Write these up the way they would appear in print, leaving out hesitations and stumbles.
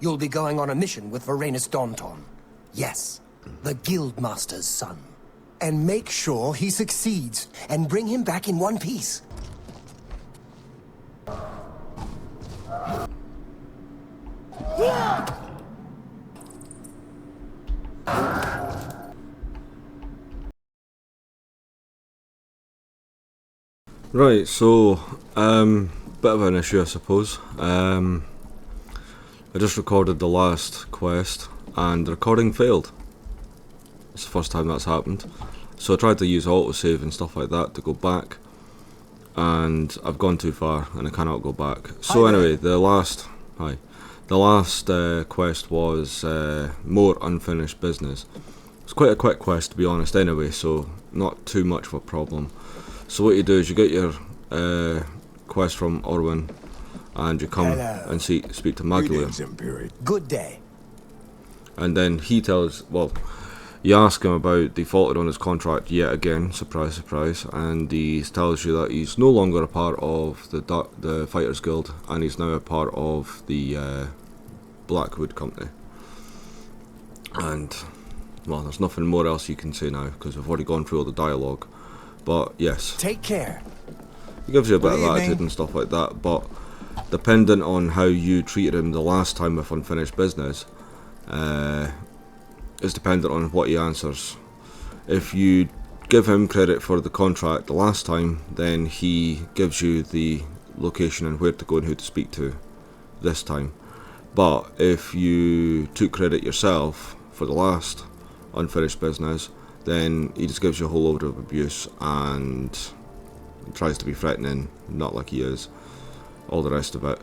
You'll be going on a mission with Varanus Daunton. Yes, the Guildmaster's son. And make sure he succeeds, and bring him back in one piece. Right, so, bit of an issue I suppose. I just recorded the last quest and the recording failed. It's the first time that's happened. So I tried to use autosave and stuff like that to go back, and I've gone too far and I cannot go back. So anyway, the last quest was more unfinished business. It's quite a quick quest to be honest anyway, so not too much of a problem. So what you do is you get your quest from Orwin, and you come and speak to Magalier. Good day. And then he tells, well, you ask him about defaulted on his contract yet again, surprise surprise, and he tells you that he's no longer a part of the Fighters Guild, and he's now a part of the Blackwood Company. And, well, there's nothing more else you can say now, because we've already gone through all the dialogue. But yes, take care. He gives you a bit of attitude and stuff like that, but dependent on how you treated him the last time with unfinished business, is dependent on what he answers. If you give him credit for the contract the last time, then he gives you the location and where to go and who to speak to this time. But if you took credit yourself for the last unfinished business, then he just gives you a whole load of abuse and tries to be threatening, not like he is, all the rest of it.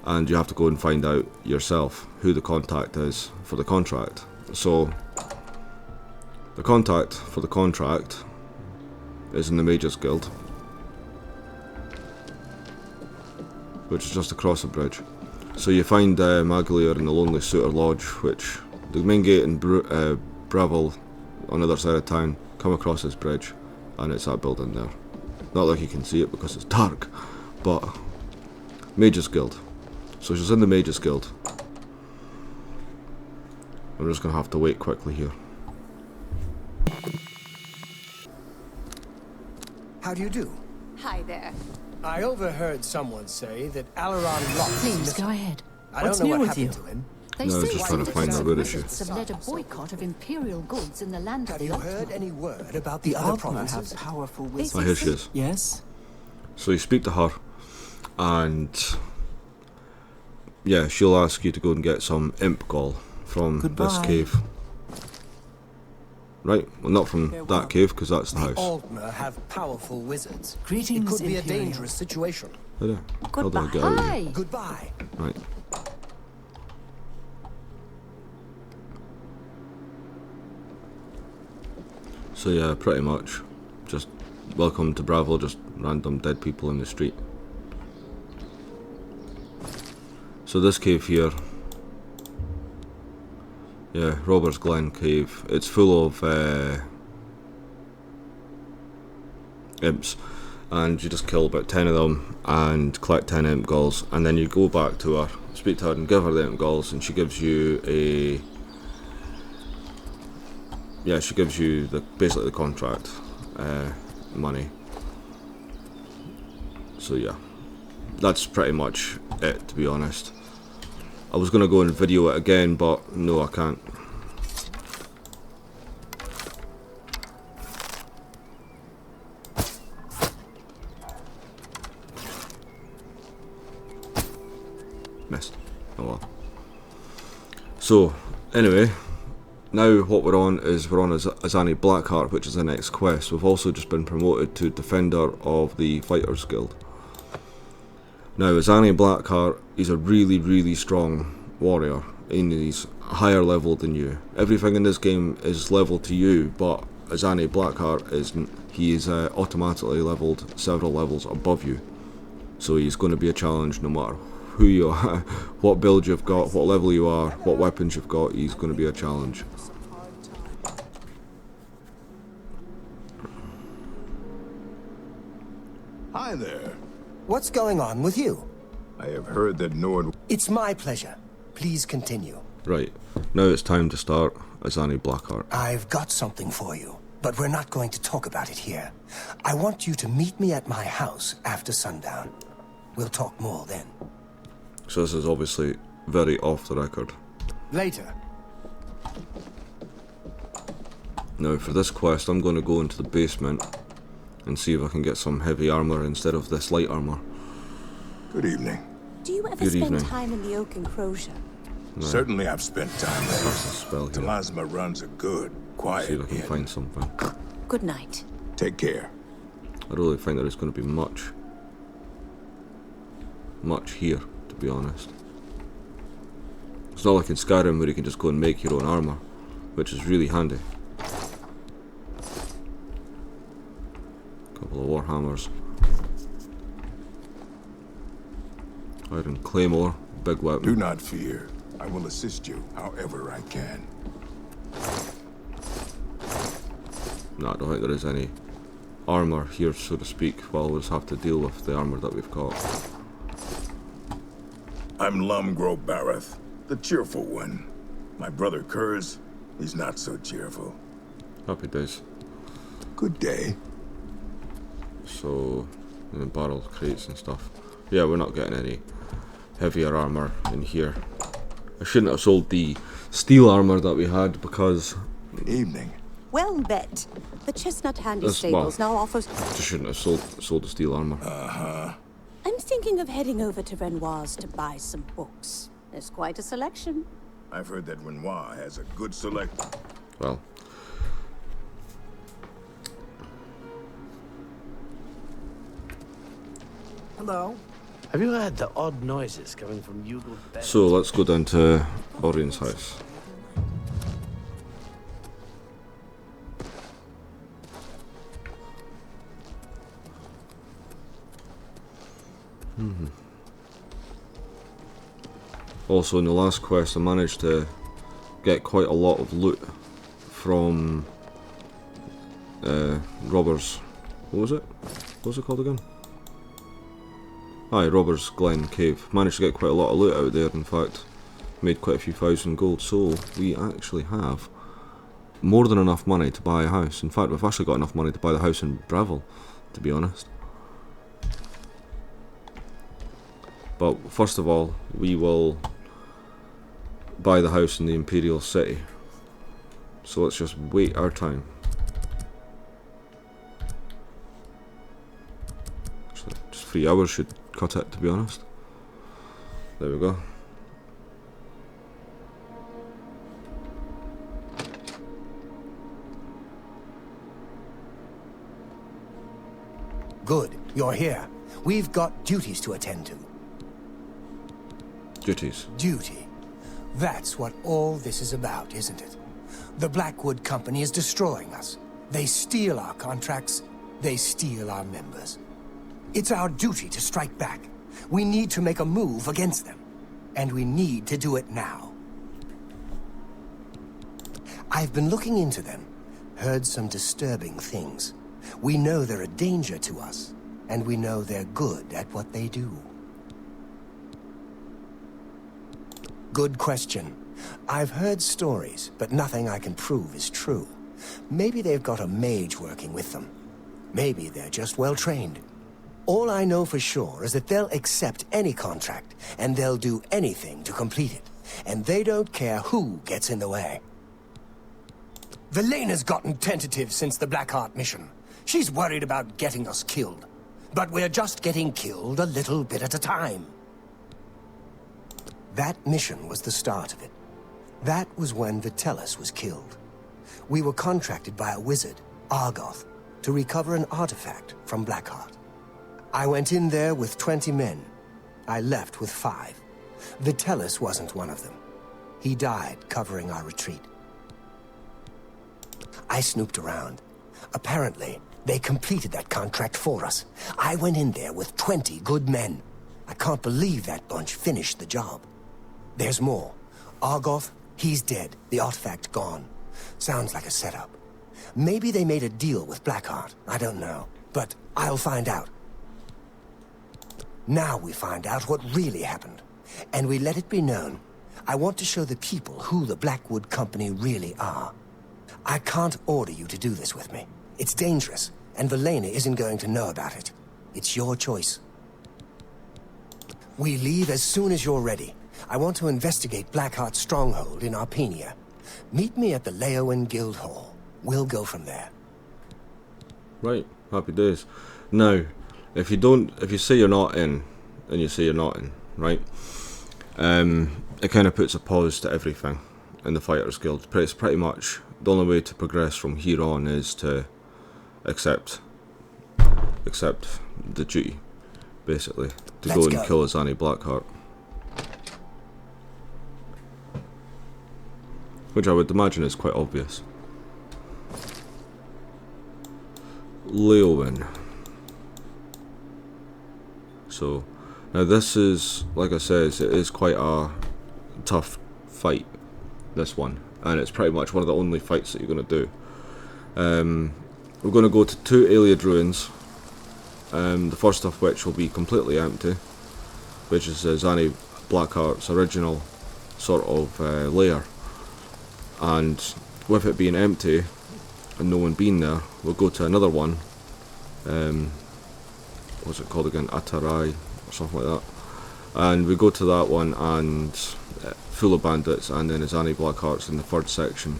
And you have to go and find out yourself who the contact is for the contract. So the contact for the contract is in the Mages Guild, which is just across the bridge. So you find Magalier in the Lonely Suitor Lodge, which the main gate in Bravil on the other side of town. Come across this bridge and it's that building there. Not like you can see it because it's dark, but Mages Guild. So she's in the Mages Guild. I'm just gonna have to wait quickly here. How do you do? Hi there. I overheard someone say that Alaron Locke. Please go ahead. I don't know what happened to him. They No, say just trying to find the root issue. have led a boycott of imperial goods in the land of Have you Lightmark. heard any word about the other provinces? Powerful Oh, here she is. Yes. So you speak to her, and yeah, she'll ask you to go and get some imp gall from this cave. Right? Well, not from that cave, because that's the house. Aldmer have powerful wizards. Greetings, It could be a Imperial. dangerous situation. How do I get out of here? Goodbye. Right. So yeah, pretty much just welcome to Bravil, just random dead people in the street. So this cave here, yeah, Robert's Glen Cave, it's full of imps, and you just kill about 10 of them and collect 10 imp galls, and then you go back to her, speak to her and give her the imp galls, and she gives you basically the contract money. So yeah, that's pretty much it, to be honest. I was gonna go and video it again, but no, I can't. Missed. Oh well. So anyway, now what we're on is Azani Blackheart, which is the next quest. We've also just been promoted to Defender of the Fighters Guild. Now Azani Blackheart, he's a really strong warrior, and he's higher level than you. Everything in this game is level to you, but Azani Blackheart isn't. He is automatically leveled several levels above you. So he's going to be a challenge no matter who you are, what build you've got, what level you are, what weapons you've got, he's going to be a challenge. Hi there. What's going on with you? I have heard that Nord... It's my pleasure. Please continue. Right. Now it's time to start Azani Blackheart. I've got something for you, but we're not going to talk about it here. I want you to meet me at my house after sundown. We'll talk more then. So this is obviously very off the record. Later. Now for this quest I'm going to go into the basement and see if I can get some heavy armour instead of this light armour. Good evening. Do you ever Good spend evening. time in the oak enclosure? No. Certainly I've spent time there. That's a spell here. Telasma runs a good, quiet See if I can inn. find something. Good night. Take care. I really think there is going to be much here, to be honest. It's not like in Skyrim where you can just go and make your own armour, which is really handy. Couple of war hammers. Iron claymore, big Do weapon. not fear. I will assist you however I can. No, I don't think there is any armour here, so to speak. Well, we'll just have to deal with the armour that we've got. I'm Lumgro Bareth, the cheerful one. My brother Kurz, he's not so cheerful. Happy days. Good day. So, and then barrel crates and stuff. Yeah, we're not getting any heavier armour in here. I shouldn't have sold the steel armour that we had because Good evening. Well bet. The Chestnut Handy That's- Stables well- now offers... just shouldn't have sold the steel armour. I'm thinking of heading over to Renoir's to buy some books. There's quite a selection. I've heard that Renoir has a good select. Well, Hello. Have you heard the odd noises coming from Yugo's bed? so let's go down to Orion's house. Also, in the last quest, I managed to get quite a lot of loot from Robbers. What was it? What was it called again? Aye, Robbers Glen Cave. Managed to get quite a lot of loot out there, in fact. Made quite a few thousand gold, so we actually have more than enough money to buy a house. In fact, we've actually got enough money to buy the house in Breville, to be honest. But first of all, we will buy the house in the Imperial City. So let's just wait our time. Actually, just 3 hours should cut it, to be honest. There we go. Good, you're here. We've got duties to attend to. Duties. Duty. That's what all this is about, isn't it? The Blackwood Company is destroying us. They steal our contracts. They steal our members. It's our duty to strike back. We need to make a move against them. And we need to do it now. I've been looking into them. Heard some disturbing things. We know they're a danger to us. And we know they're good at what they do. Good question. I've heard stories, but nothing I can prove is true. Maybe they've got a mage working with them. Maybe they're just well trained. All I know for sure is that they'll accept any contract, and they'll do anything to complete it. And they don't care who gets in the way. Velena's gotten tentative since the Blackheart mission. She's worried about getting us killed. But we're just getting killed a little bit at a time. That mission was the start of it. That was when Vitellis was killed. We were contracted by a wizard, Argoth, to recover an artifact from Blackheart. I went in there with 20 men. I left with 5. Vitellis wasn't one of them. He died covering our retreat. I snooped around. Apparently, they completed that contract for us. I went in there with 20 good men. I can't believe that bunch finished the job. There's more. Argoth, he's dead. The artifact gone. Sounds like a setup. Maybe they made a deal with Blackheart. I don't know. But I'll find out. Now we find out what really happened. And we let it be known. I want to show the people who the Blackwood Company really are. I can't order you to do this with me. It's dangerous, and Velena isn't going to know about it. It's your choice. We leave as soon as you're ready. I want to investigate Blackheart's stronghold in Arpenia. Meet me at the Leowen Guild Hall. We'll go from there. Right, happy days. Now, if you say you're not in, and you say you're not in, right? It kind of puts a pause to everything in the Fighters Guild. It's pretty much the only way to progress from here on is to accept the duty, basically, to Let's go and go. kill Azani Blackheart. Which I would imagine is quite obvious. Leowen. So, now this is, like I said, it is quite a tough fight, this one. And it's pretty much one of the only fights that you're going to do. We're going to go to 2 Iliad ruins. The first of which will be completely empty, which is Azani Blackheart's original sort of lair. And with it being empty and no one being there, we'll go to another one. What's it called again? Atarai or something like that. And we go to that one and full of bandits, and then Azani Blackheart's in the 3rd section.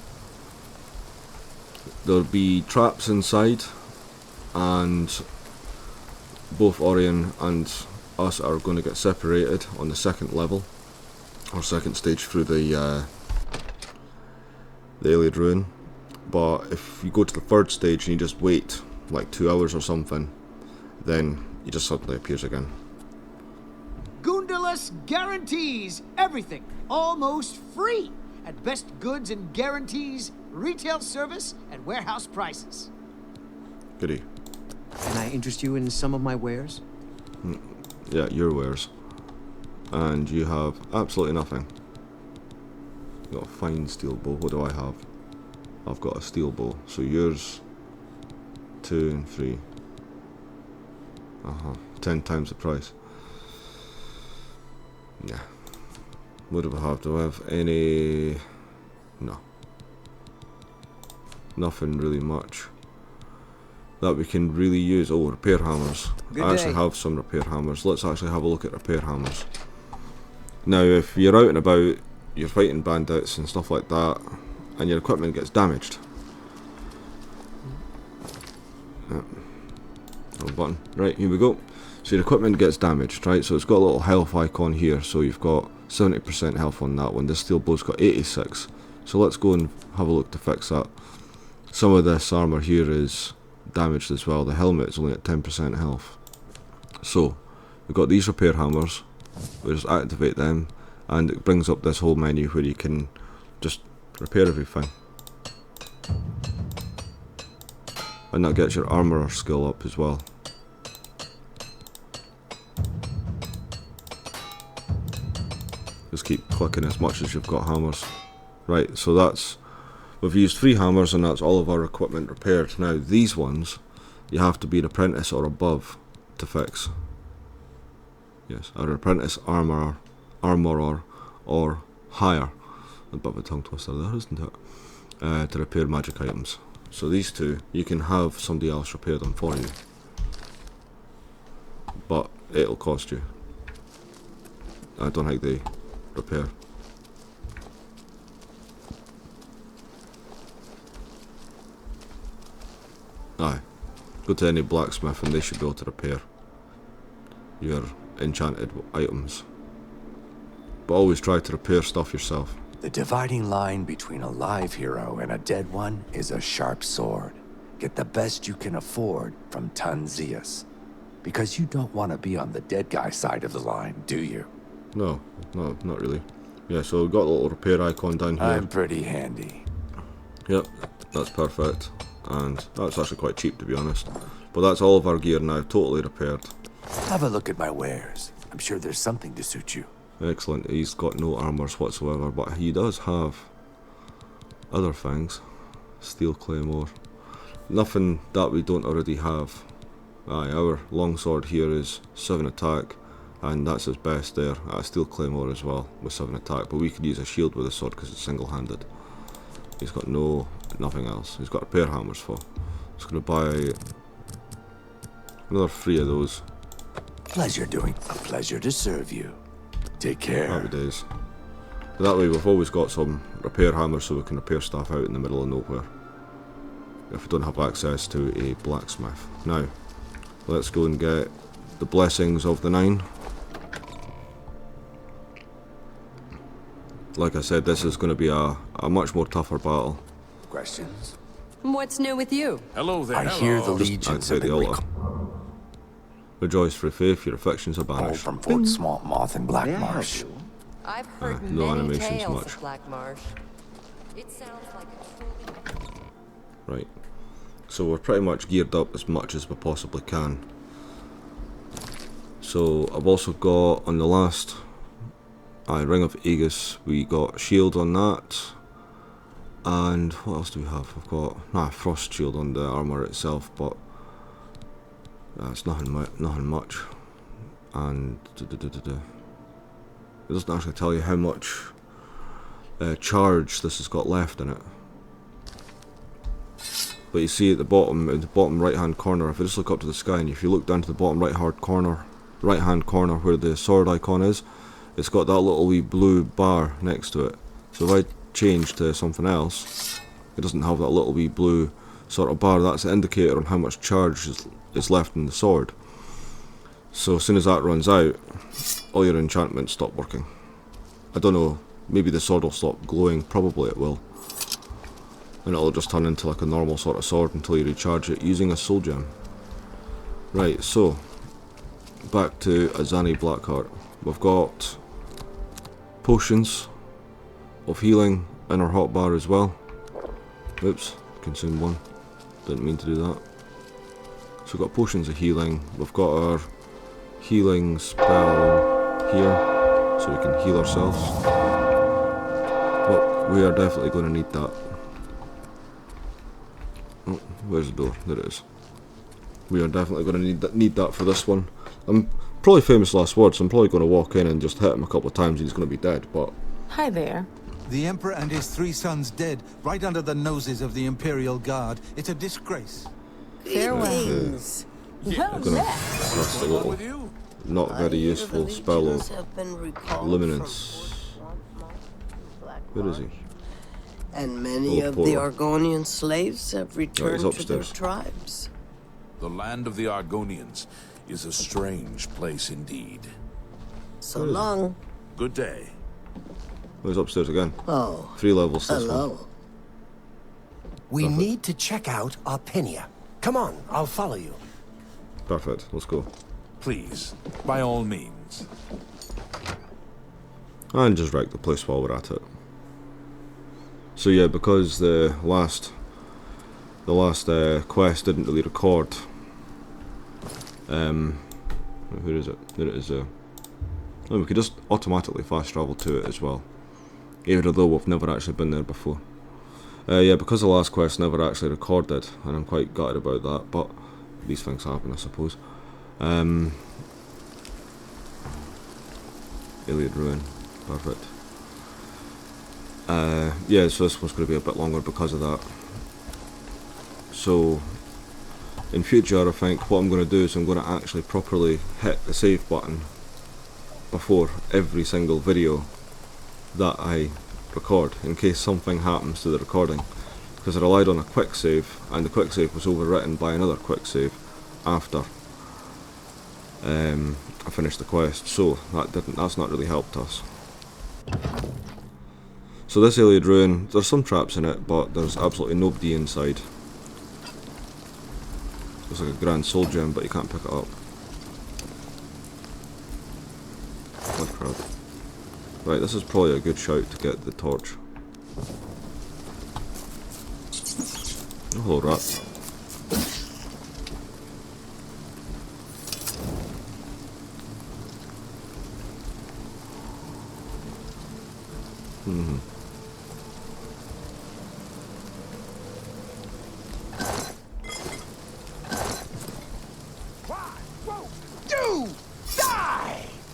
There'll be traps inside, and both Orion and us are going to get separated on the 2nd level, or 2nd stage through the Iliad ruin. But if you go to the 3rd stage and you just wait like 2 hours or something, then he just suddenly appears again. Goondalus guarantees everything almost free at best goods and guarantees, retail service, and warehouse prices. Goody. Can I interest you in some of my wares? Yeah, your wares. And you have absolutely nothing. Got a fine steel bow. What do I have? I've got a steel bow. So yours 2 and 3. 10 times the price. Yeah. What do I have? Do I have any? No. Nothing really much that we can really use. Oh, repair hammers. I actually have some repair hammers. Let's actually have a look at repair hammers. Now, if you're out and about, you're fighting bandits and stuff like that, and your equipment gets damaged. Little button. Right, here we go. So your equipment gets damaged, right? So it's got a little health icon here. So you've got 70% health on that one. This steel bow's got 86. So let's go and have a look to fix that. Some of this armour here is damaged as well. The helmet is only at 10% health. So we've got these repair hammers. We just activate them, and it brings up this whole menu where you can just repair everything. And that gets your armourer skill up as well. Just keep clicking as much as you've got hammers. Right, so that's, we've used 3 hammers and that's all of our equipment repaired. Now these ones, you have to be an apprentice or above to fix. Yes, an apprentice armourer or higher. A bit of a tongue twister there, isn't it? To repair magic items. So these 2, you can have somebody else repair them for you. But it'll cost you. I don't think they repair. Aye. Go to any blacksmith and they should be able to repair your enchanted items. But always try to repair stuff yourself. The dividing line between a live hero and a dead one is a sharp sword. Get the best you can afford from Tanzius. Because you don't want to be on the dead guy side of the line, do you? No, not really. Yeah, so we've got a little repair icon down here. I'm pretty handy. Yep, that's perfect. And that's actually quite cheap, to be honest. But that's all of our gear now, totally repaired. Have a look at my wares. I'm sure there's something to suit you. Excellent. He's got no armours whatsoever, but he does have other things. Steel claymore. Nothing that we don't already have. Aye, our longsword here is 7 attack and that's his best there. A steel claymore as well with 7 attack, but we could use a shield with a sword because it's single-handed. He's got nothing else. He's got repair hammers for. Just gonna buy another 3 of those. Pleasure doing. A pleasure to serve you. Take care. Happy days. But that way we've always got some repair hammers so we can repair stuff out in the middle of nowhere if we don't have access to a blacksmith. Now, let's go and get the blessings of the 9. Like I said, this is going to be a much more tougher battle. Questions? What's new with you? Hello there. I hear the Just legions outside have the been altar. Rejoice for faith, your afflictions are recalled banished. from Fort Swamp Moth and Black Marsh. I've heard no many animations tales much. of Black Marsh. It sounds like a truly... Right. So we're pretty much geared up as much as we possibly can. So I've also got on the last Ring of Aegis, we got shield on that. And what else do we have? I've got frost shield on the armor itself, but it's nothing much. And it doesn't actually tell you how much charge this has got left in it. But you see at the bottom, in the bottom right hand corner, if you just look up to the sky and if you look down to the bottom right hand corner where the sword icon is, it's got that little wee blue bar next to it. So if I change to something else, it doesn't have that little wee blue sort of bar. That's an indicator on how much charge is left in the sword. So as soon as that runs out, all your enchantments stop working. I don't know, maybe the sword will stop glowing, probably it will. And it'll just turn into like a normal sort of sword until you recharge it using a soul gem. Right, so back to Azani Blackheart. We've got potions of healing in our hotbar as well. Oops, consumed 1. Didn't mean to do that. So we've got potions of healing. We've got our healing spell here, so we can heal ourselves. But we are definitely going to need that. Oh, where's the door? There it is. We are definitely going to need that for this one. I'm probably famous last words. I'm probably going to walk in and just hit him a couple of times and he's going to be dead, but... Hi there. The Emperor and his 3 sons dead, right under the noses of the Imperial Guard. It's a disgrace. Farewell. I'm going to cast a little, not very useful spell of luminance. Where is he? And many of the Argonian slaves have returned to their upstairs. tribes. The land of the Argonians is a strange place indeed. So long. Good day. Oh, he's upstairs again. Oh. 3 levels this one. Hello. We need to check out Arpenia. Come on, I'll follow you. Perfect, let's go. Please, by all means. And just wreck the place while we're at it. So yeah, because the last quest didn't really record. Where is it? There it is. Oh, we could just automatically fast travel to it as well, even though we've never actually been there before. Yeah, because the last quest never actually recorded, and I'm quite gutted about that. But these things happen, I suppose. Iliad Ruin, perfect. Yeah, so this one's going to be a bit longer because of that. So, in future, I think what I'm going to do is I'm going to actually properly hit the save button before every single video that I record, in case something happens to the recording. Because I relied on a quick save, and the quick save was overwritten by another quick save after I finished the quest, so that's not really helped us. So this Iliad Ruin, there's some traps in it, but there's absolutely nobody inside. Looks like a grand soul gem, but you can't pick it up. What crap. Right, this is probably a good shout to get the torch. Oh, hello, rat.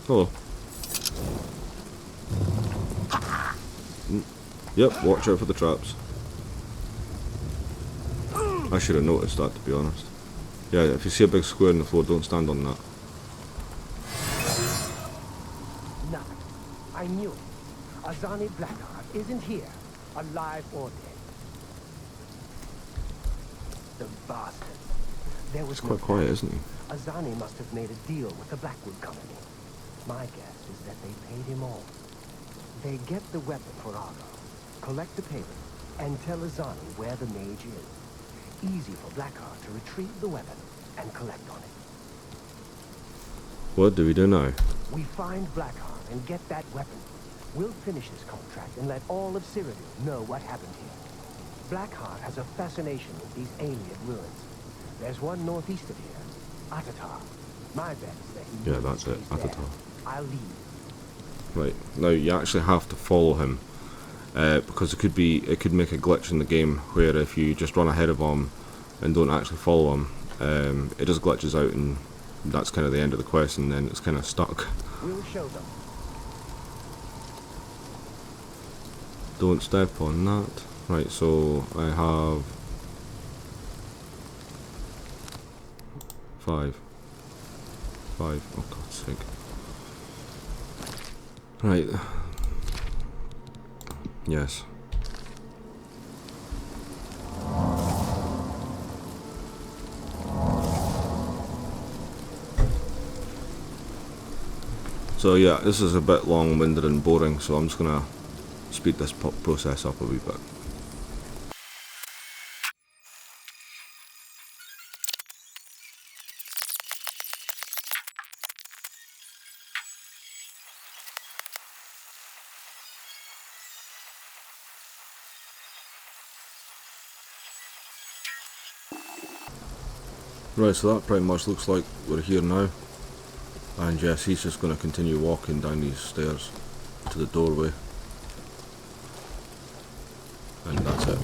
Hello. Yep, watch out for the traps. I should have noticed that, to be honest. Yeah, if you see a big square in the floor, don't stand on that. Nothing. I knew it. Azani Blackheart isn't here, alive or dead. The bastard. There was It's quite quiet, isn't he? Azani must have made a deal with the Blackwood Company. My guess is that they paid him off. They get the weapon for Argo, collect the payment, and tell Azani where the mage is. Easy for Blackheart to retrieve the weapon and collect on it. What do we do now? We find Blackheart and get that weapon. We'll finish this contract and let all of Cyrodiil know what happened here. Blackheart has a fascination with these alien ruins. There's one northeast of here, Atatar. My bet is that he... Yeah, that's it, Atatar. I'll leave. Right, now you actually have to follow him. Because it could make a glitch in the game where if you just run ahead of him and don't actually follow him, it just glitches out and that's kind of the end of the quest, and then it's kind of stuck. We'll show them. Don't step on that. Right, so I have 5. Oh God's sake. Right. Yes. So yeah, this is a bit long-winded and boring, so I'm just gonna speed this process up a wee bit. Right, so that pretty much looks like we're here now. And yes, he's just going to continue walking down these stairs to the doorway. And that's it.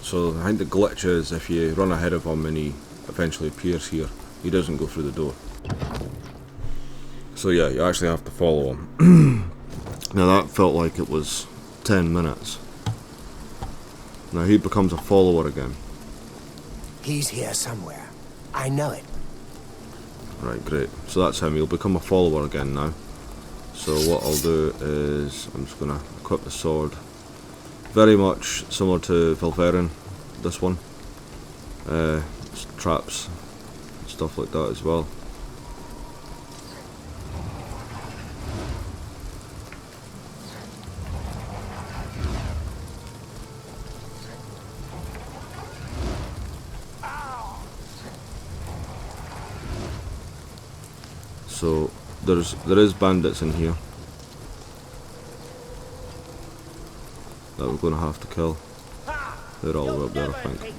So I think the glitch is if you run ahead of him and he eventually appears here, he doesn't go through the door. So yeah, you actually have to follow him. Now that felt like it was 10 minutes. Now he becomes a follower again. He's here somewhere. I know it. Right, great. So that's him. He'll become a follower again now. So what I'll do is I'm just gonna equip the sword. Very much similar to Vilverin, this one. Traps, stuff like that as well. So there is bandits in here that we're going to have to kill. They're all the way up there, I think.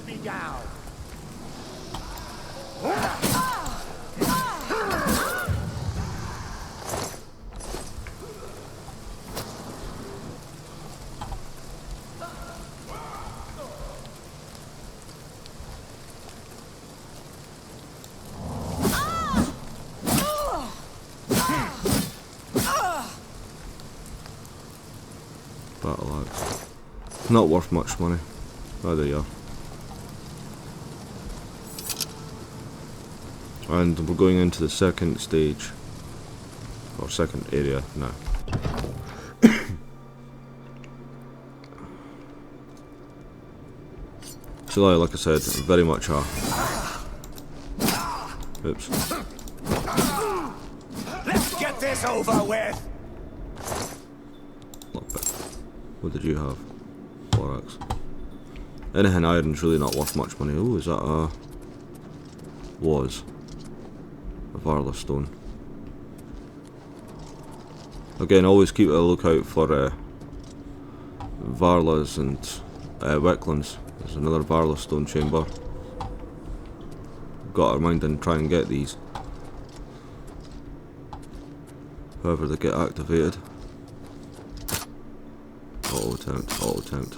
Battle axe. Not worth much money. Oh, there you are. And we're going into the second stage. Or second area now. So like I said, very much a... Oops. Let's get this over with! What did you have? Borax. Anything iron's really not worth much money. Oh, is that a... was a Varla stone. Again, always keep a lookout for Varlas and Wetlands. There's another Varla stone chamber. Got to mind and try and get these. However they get activated. Auto attempt, auto attempt.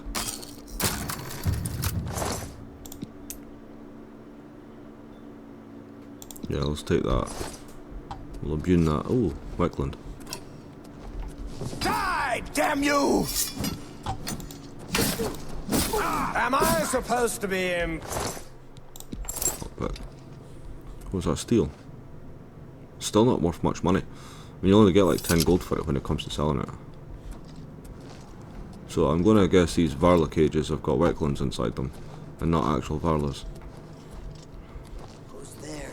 Yeah, let's take that. We'll imbue that. Oh, Wickland. Die, damn you! Am I supposed to be in? But what was that, steel? Still not worth much money. I mean, you only get like 10 gold for it when it comes to selling it. So I'm gonna guess these Varla cages have got Wicklands inside them, and not actual Varlas. Who's there?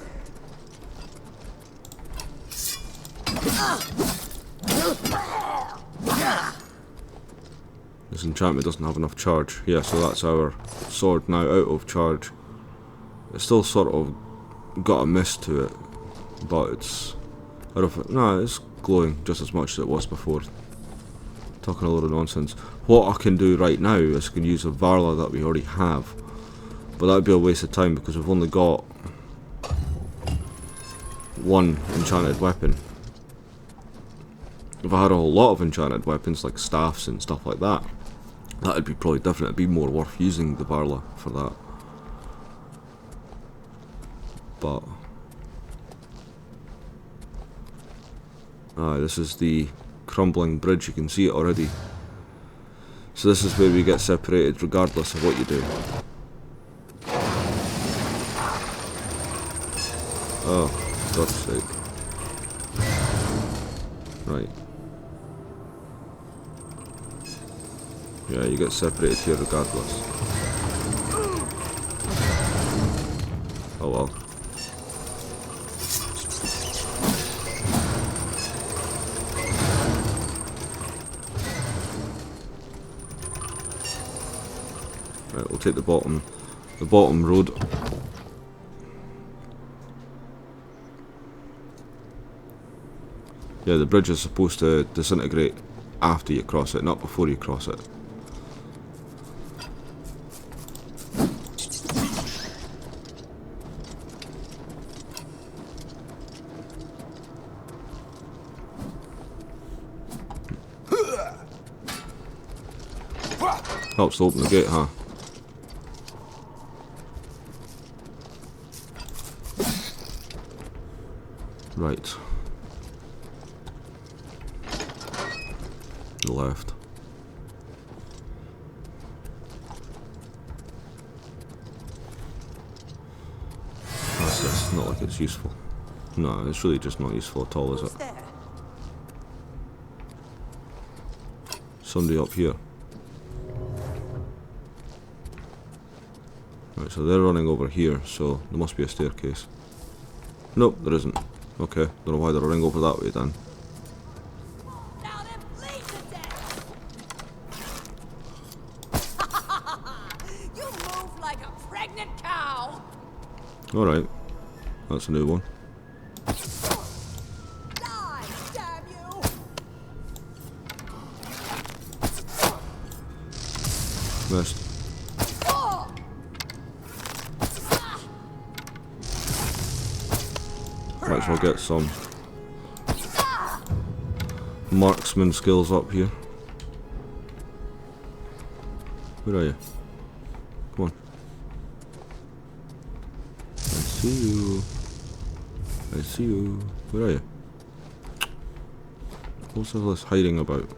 This enchantment doesn't have enough charge. Yeah, so that's our sword now out of charge. It's still sort of got a mist to it, but it's it's glowing just as much as it was before. Talking a lot of nonsense. What I can do right now is I can use a Varla that we already have, but that'd be a waste of time because we've only got one enchanted weapon. If I had a whole lot of enchanted weapons like staffs and stuff like that, that'd be probably different. It'd be more worth using the Varla for that. But this is the crumbling bridge. You can see it already. So this is where we get separated regardless of what you do. Oh, for God's sake. Right. Yeah, you get separated here regardless. Oh well. Right, we'll take the bottom road. Yeah, the bridge is supposed to disintegrate after you cross it, not before you cross it. Helps to open the gate, huh? Right. The left. That's just not like it's useful. No, it's really just not useful at all, is it? Somebody up here. Right, so they're running over here, so there must be a staircase. Nope, there isn't. Okay, don't know why they're running over that way then. You move like a pregnant cow. Alright, that's a new one. Die, damn you! Missed. Might as well get some marksman skills up here. Where are you? Come on. I see you. I see you. Where are you? What's all this hiding about?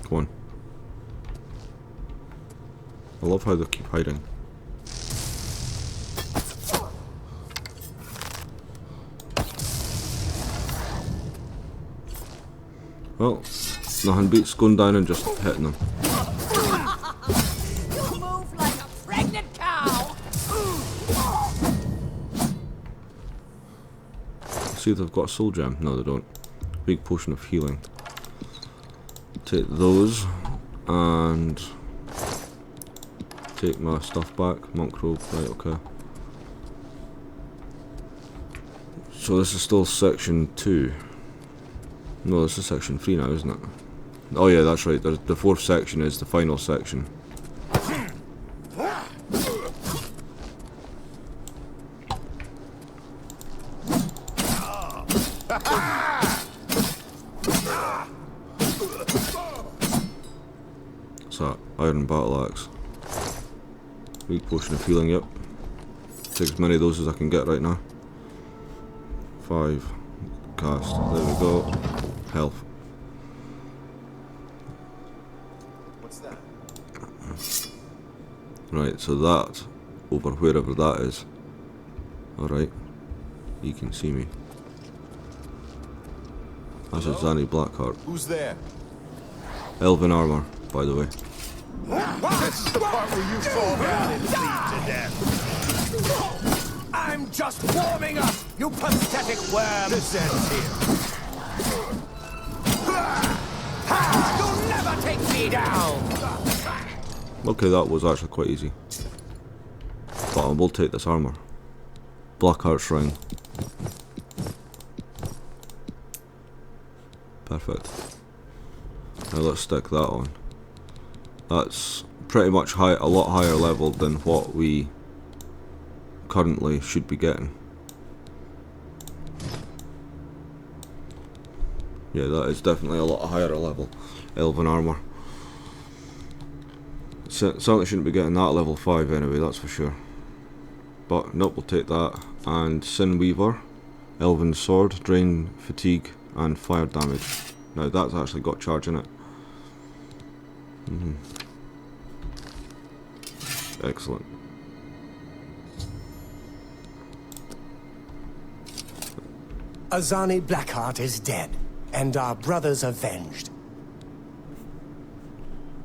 Come on. I love how they keep hiding. Well, nothing beats going down and just hitting them. You move like a pregnant cow. See if they've got a soul gem. No, they don't. Big potion of healing. Take those and take my stuff back. Monk robe, right, okay. So this is still section 2. No, this is section 3 now, isn't it? Oh yeah, that's right. The fourth section is the final section. What's that? Iron battle axe. Weak potion of healing, yep. Take as many of those as I can get right now. 5. Cast. There we go. Health. What's that? Right, so that, over wherever that is. Alright. You can see me. That's Azani Blackheart. Who's there? Elven armor, by the way. This is the part where you fall down and bleed to death. I'm just warming up, you pathetic worm! This ends here. You'll never take me down! Okay, that was actually quite easy. But I will take this armor. Blackheart Shrine. Perfect. Now let's stick that on. That's pretty much a lot higher level than what we currently should be getting. Yeah, that is definitely a lot higher level. Elven armor. Certainly shouldn't be getting that level 5 anyway, that's for sure. But nope, we'll take that. And Sin Weaver, Elven Sword, Drain, Fatigue, and Fire Damage. Now that's actually got charge in it. Excellent. Azani Blackheart is dead, and our brothers avenged.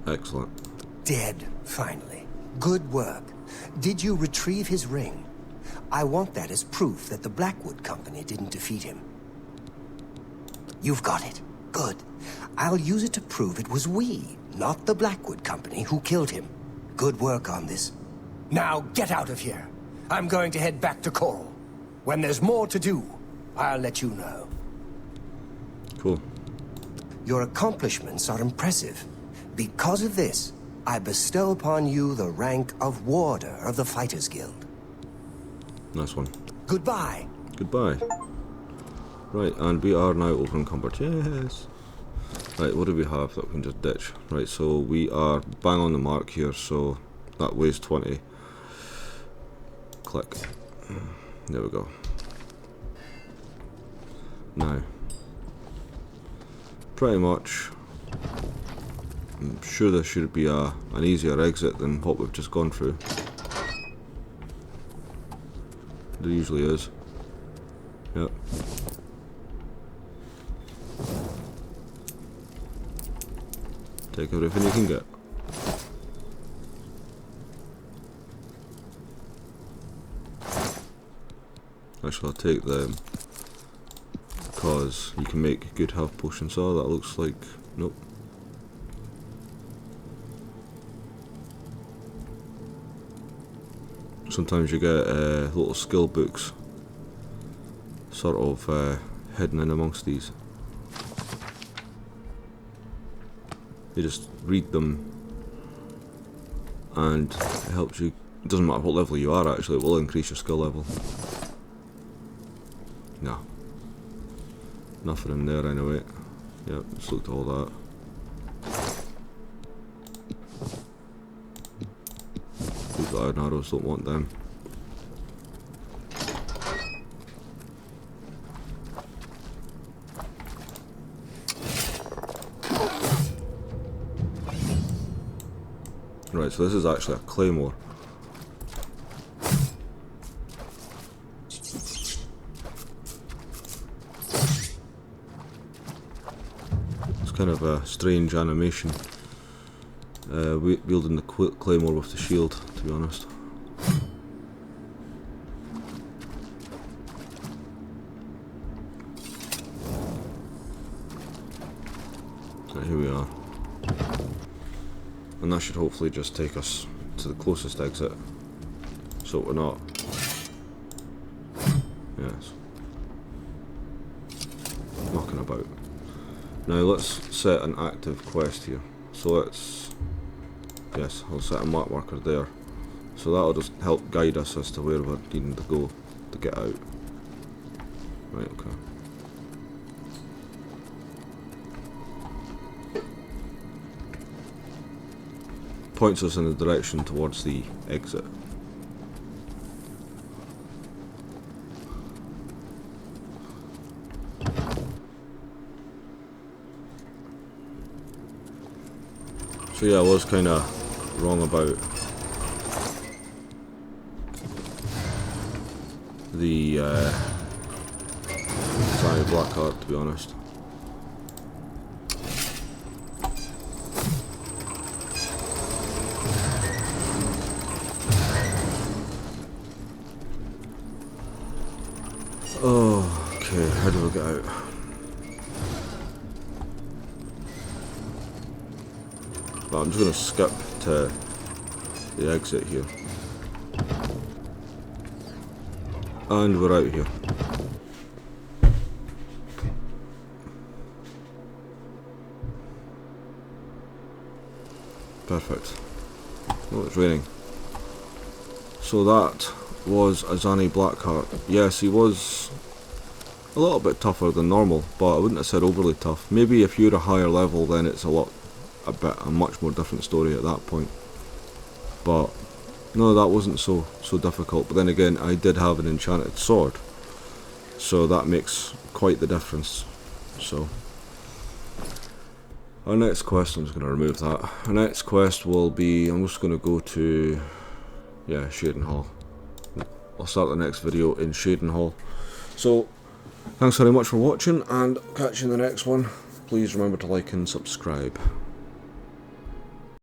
Excellent. Dead, finally. Good work. Did you retrieve his ring? I want that as proof that the Blackwood Company didn't defeat him. You've got it. Good. I'll use it to prove it was we, not the Blackwood Company, who killed him. Good work on this. Now get out of here. I'm going to head back to Coral. When there's more to do, I'll let you know. Cool. Your accomplishments are impressive. Because of this, I bestow upon you the rank of Warder of the Fighters Guild. Nice one. Goodbye. Goodbye. Right, and we are now over-encumbered. Yes. Right, what do we have that we can just ditch? Right, so we are bang on the mark here, so that weighs 20. Click. There we go. Now, pretty much, I'm sure there should be an easier exit than what we've just gone through. There usually is. Yep. Take everything you can get. Actually, I'll take them because you can make good health potions. Oh, that looks like... nope. Sometimes you get little skill books sort of hidden in amongst these. You just read them and it helps you. It doesn't matter what level you are, actually, it will increase your skill level. No. Nothing in there anyway. Yep, just looked at all that. We've got iron arrows, don't want them. Right, so this is actually a claymore. It's kind of a strange animation, wielding the claymore with the shield, to be honest. So here we are. And that should hopefully just take us to the closest exit, so we're not... yes. Knocking about. Now let's set an active quest here. So let's... yes, I'll set a map marker there. So that'll just help guide us as to where we're needing to go to get out. Right, okay. points us in the direction towards the exit. So yeah, I was kind of wrong about the Azani Blackheart, to be honest. Oh, okay, how do we get out? Well, I'm just going to skip to the exit here. And we're out here. Perfect. Oh, it's raining. So that was Azani Blackheart. Yes, he was a little bit tougher than normal, but I wouldn't have said overly tough. Maybe if you're a higher level, then it's a much more different story at that point. But no, that wasn't so difficult. But then again, I did have an enchanted sword, so that makes quite the difference. So our next quest, I'm just going to remove that. Our next quest will be, I'm just going to go to, yeah, Shadenhall. I'll start the next video in Shadenhall. So thanks very much for watching, and catch you in the next one. Please remember to like and subscribe.